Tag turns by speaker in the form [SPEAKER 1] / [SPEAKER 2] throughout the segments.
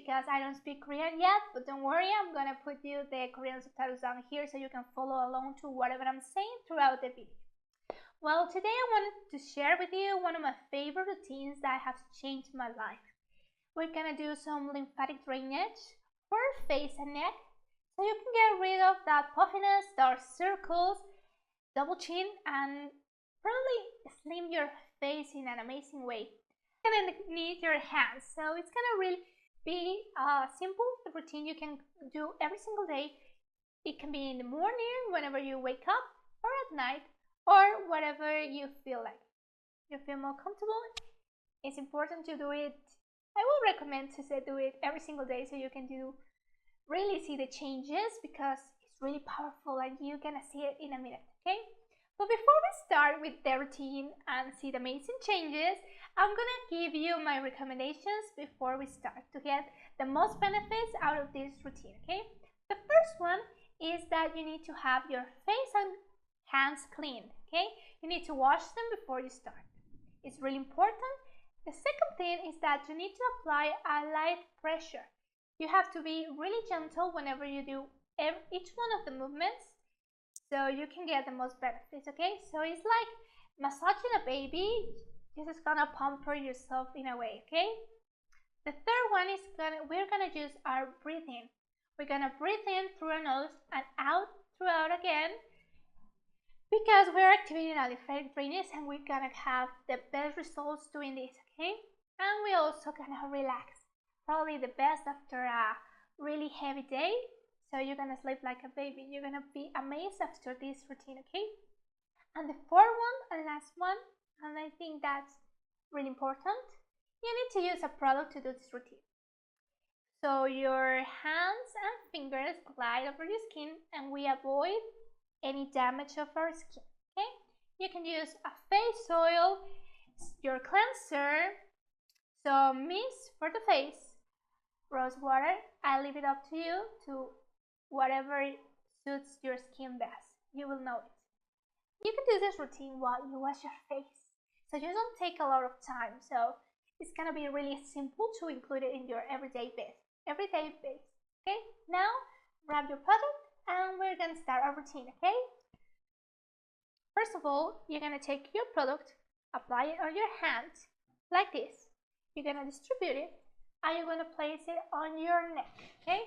[SPEAKER 1] because I don't speak Korean yet, but don't worry, I'm gonna put you the Korean subtitles down here so you can follow along to whatever I'm saying throughout the video. Well, today I wanted to share with you one of my favorite routines that have changed my life. We're gonna do some lymphatic drainage for face and neck so you can get rid of that puffiness, dark circles, double chin, and probably slim your face in an amazing way. You're gonna need your hands, so it's gonna really be a simple routine you can do every single day. It can be in the morning, whenever you wake up, or at night, or whatever you feel like. You feel more comfortable. It's important to do it. I will recommend to do it every single day so you can really see the changes, because it's really powerful and you're gonna see it in a minute, okay? But before we start with the routine and see the amazing changes, I'm gonna give you my recommendations before we start to get the most benefits out of this routine, okay? The first one is that you need to have your face and hands clean, okay? You need to wash them before you start. It's really important. The second thing is that you need to apply a light pressure. You have to be really gentle whenever you do each one of the movements so you can get the most benefits, okay? So it's like massaging a baby. You're just gonna pamper yourself in a way, okay? The third one is we're gonna use our breathing. We're gonna breathe in through our nose and out again, because we're activating our lymphatic drainage and we're gonna have the best results doing this, okay? And we're also gonna relax. Probably the best after a really heavy day. So you're gonna sleep like a baby. You're gonna be amazed after this routine, okay? And the fourth one and last one, and I think that's really important, you need to use a product to do this routine. So your hands and fingers glide over your skin and we avoid any damage of our skin, okay? You can use a face oil, your cleanser, some mist for the face, rose water. I leave it up to you to whatever suits your skin best. You will know it. You can do this routine while you wash your face, so you don't take a lot of time. So it's gonna be really simple to include it in your everyday base. Okay? Now grab your product and we're gonna start our routine, okay? First of all, you're gonna take your product, apply it on your hands like this. You're gonna distribute it and you're gonna place it on your neck, okay?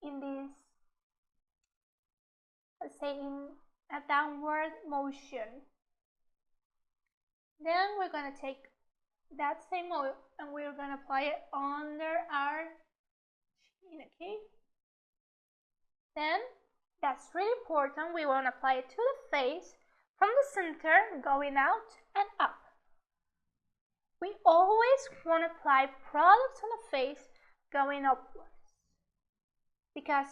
[SPEAKER 1] In this, let's say, in a downward motion. Then we're gonna take that same oil and we're gonna apply it under our chin, okay? Then, that's really important, we want to apply it to the face from the center, going out and up. We always want to apply products on the face going upwards, because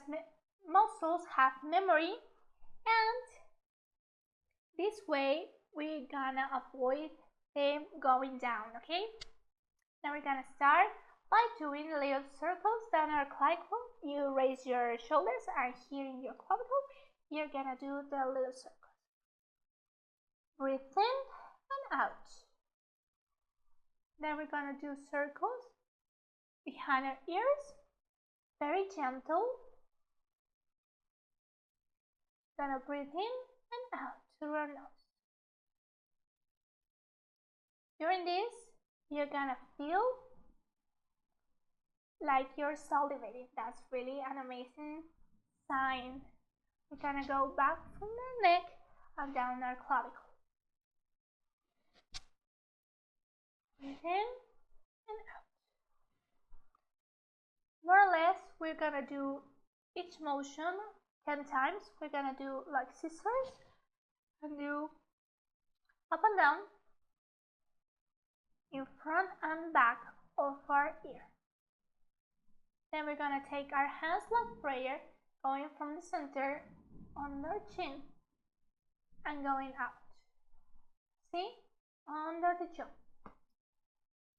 [SPEAKER 1] muscles have memory, and this way we're gonna avoid them going down, okay? Now we're gonna start by doing little circles down our clavicle. You raise your shoulders, and here in your clavicle, you're gonna do the little circles. Breathe in and out. Then we're gonna do circles behind our ears, very gentle. Gonna breathe in and out through our nose. During this, you're gonna feel like you're salivating. That's really an amazing sign. We're gonna go back from the neck and down our clavicle. Breathe in and out. More or less, we're gonna do each motion 10 times. We're gonna do like scissors and do up and down, in front and back of our ear. Then we're gonna take our hands like prayer, going from the center under chin and going out. See? Under the jaw.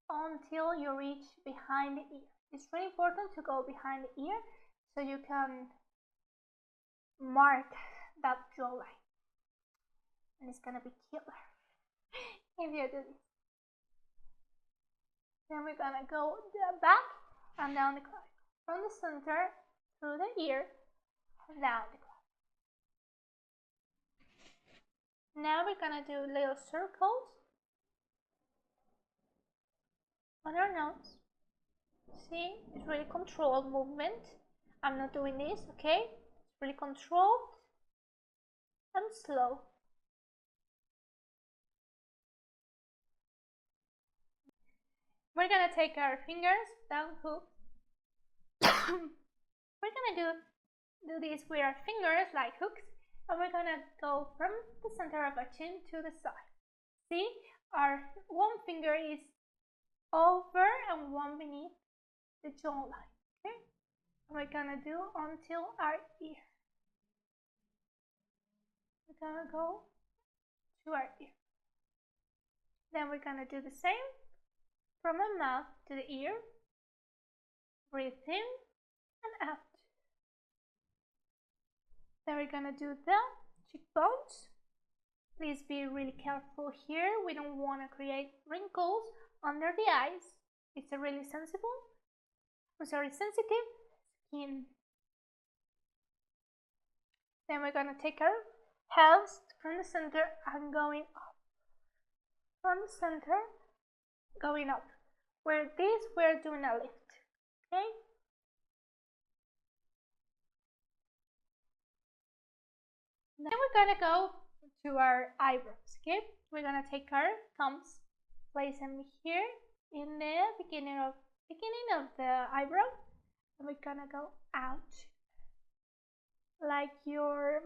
[SPEAKER 1] Until you reach behind the ear. It's really important to go behind the ear so you can mark that jawline. And it's gonna be killer if you do this. Then we're gonna go back and down the clavicle. From the center through the ear and down the clavicle. Now we're gonna do little circles on our nose. See, it's really controlled movement. I'm not doing this, okay? It's really controlled and slow. We're gonna take our fingers down hook. We're gonna do this with our fingers like hooks, and we're gonna go from the center of our chin to the side. See, our one finger is over and one beneath the jawline, okay? And we're gonna do until our ear. We're gonna go to our ear. Then we're gonna do the same from our mouth to the ear. Breathe in and out. Then we're gonna do the cheekbones. Please be really careful here. We don't want to create wrinkles under the eyes. It's a really sensitive skin. Then we're gonna take our hands from the center and going up. From the center, going up. Where this, we're doing a lift. Okay? Then we're gonna go to our eyebrows. Okay? We're gonna take our thumbs, place them here in the beginning of the eyebrow, and we're gonna go out like you're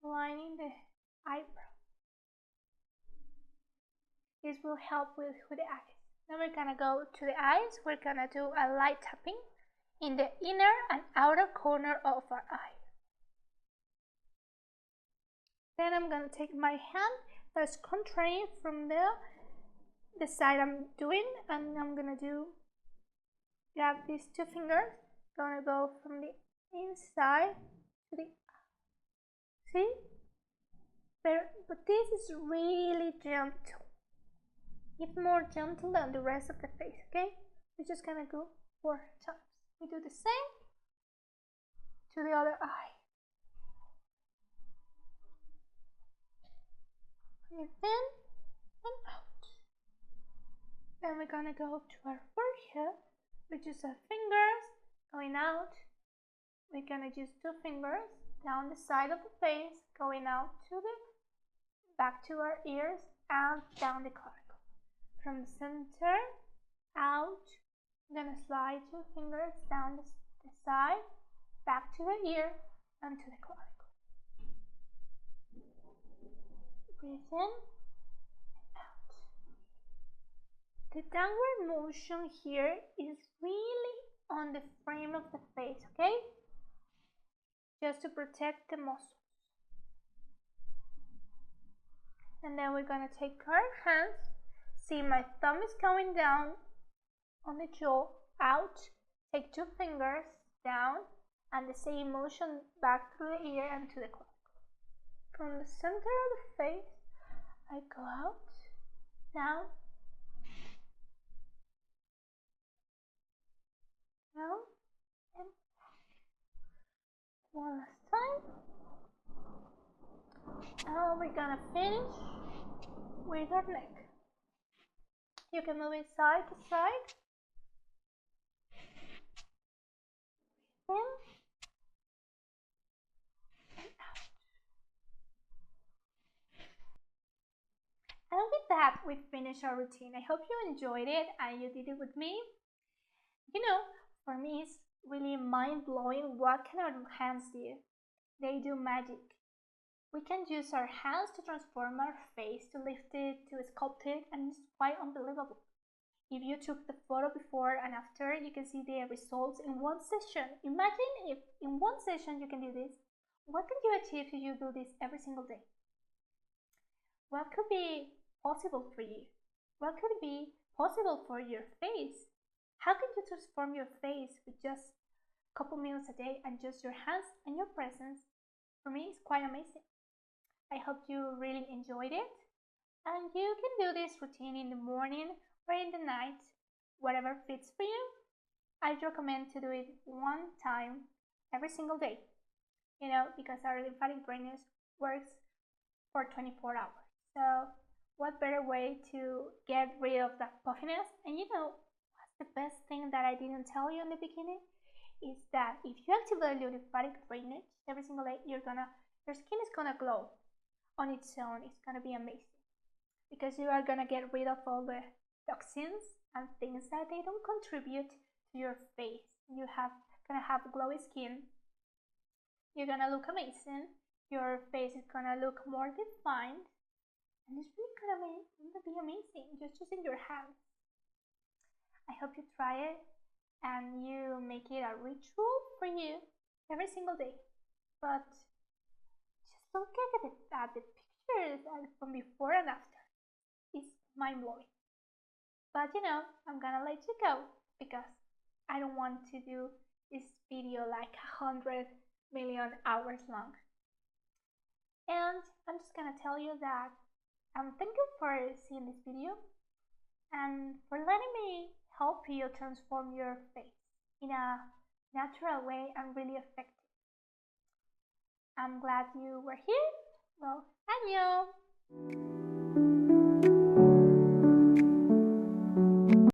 [SPEAKER 1] lining the eyebrow. This will help with the eyes. Now we're gonna go to the eyes. We're gonna do a light tapping in the inner and outer corner of our eye. Then I'm gonna take my hand that's contrary from the side I'm doing, and I'm gonna grab these two fingers. Gonna go from the inside to the see? But this is really gentle. It's more gentle than the rest of the face, okay? We're just gonna go 4 times. We do the same to the other eye. Breathe in and out. Then we're gonna go to our forehead, which is our fingers going out. We're gonna use 2 fingers down the side of the face, going out to the back to our ears and down the clavicle. From the center out, I'm gonna slide 2 fingers down the side, back to the ear and to the clavicle. Breathe in and out. The downward motion here is really on the frame of the face, okay? Just to protect the muscles. And then we're gonna take our hands. See, my thumb is going down on the jaw, out. Take 2 fingers down and the same motion back through the ear and to the clavicle. From the center of the face, I go out, down, down, and back. One last time. Now we're gonna finish with our neck. You can move it side to side. In and out. And with that, we finished our routine. I hope you enjoyed it and you did it with me. You know, for me, it's really mind-blowing what can our hands do. They do magic. We can use our hands to transform our face, to lift it, to sculpt it, and it's quite unbelievable. If you took the photo before and after, you can see the results in one session. Imagine if in one session you can do this. What can you achieve if you do this every single day? What could be possible for you? What could be possible for your face? How can you transform your face with just a couple minutes a day and just your hands and your presence? For me, it's quite amazing. I hope you really enjoyed it. And you can do this routine in the morning or in the night. whatever fits for you. I recommend to do it one time every single day, because our lymphatic drainage works for 24 hours. So what better way to get rid of that puffiness? And what's the best thing that I didn't tell you in the beginning is that if you activate your lymphatic drainage every single day, your skin is gonna glow on its own. It's gonna be amazing because you are gonna get rid of all the toxins and things that they don't contribute to your face. You gonna have glowy skin. You're gonna look amazing. Your face is gonna look more defined, and it's really gonna be amazing just using your hands. I hope you try it and you make it a ritual for you every single day. But just look at the pictures from before and after. It's mind-blowing. But I'm gonna let you go because I don't want to do this video like 100 million hours long. And I'm just gonna tell you that thank you for seeing this video and for letting me help you transform your face in a natural way and really effective. I'm glad you were here. Well, 안녕!